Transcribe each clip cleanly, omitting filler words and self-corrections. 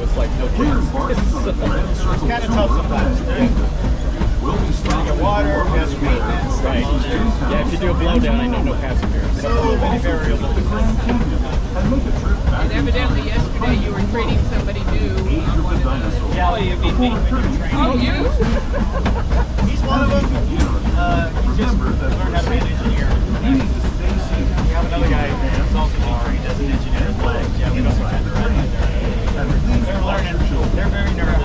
was like no chance. It's kind of tough sometimes. You get water, you have maintenance. Right. Yeah, if you do a blowdown, I know no passengers. So many variables. And evidently yesterday you were training somebody new on one of those. Yeah, you beat me. Oh, you? He's one of them. He just learned how to be an engineer. We have another guy who's also he does an engineering flag. Yeah, we don't have to run either. They're learning. They're very nervous.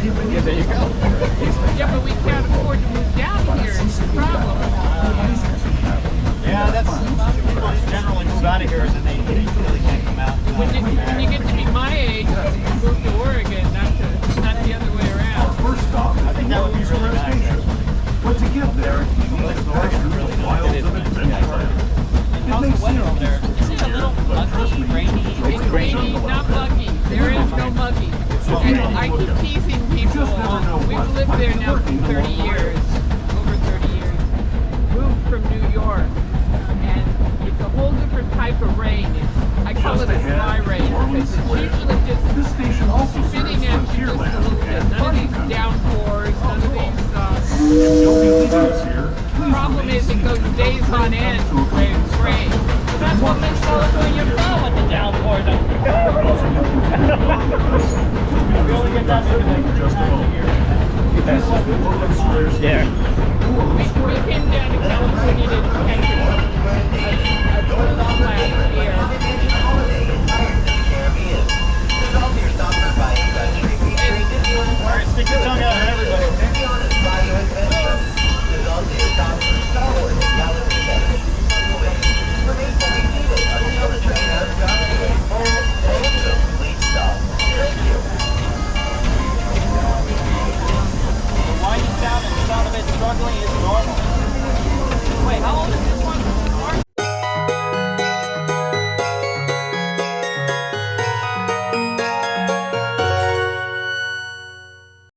Yeah, there you go. Yeah, but we can't afford to move down here. It's a problem. Yeah, that's people just generally move out of here and then they really can't come out. When you get to be my age, you move to Oregon, not the other way around. First stop I think that would be really nice. But to get there, you need to pass through the wilds of Adventureland. How's the weather over there? Is it a little muggy, rainy? It's rainy, not muggy. There is no muggy. And I keep teasing people. We've lived there now for 30 years, over 30 years. Moved from New York, and it's a whole different type of rain. I call it a dry rain because it's usually This just station also serves spitting at you just a Frontierland little bit. and None of Party these Country. downpours, none of these. If you'll be leaving us here, please Problem remain is it seated goes until the days train on comes end to a where it's complete rain. stop. That's what makes California fun with the downpour. We only get that maybe like 3 times a year. Yeah.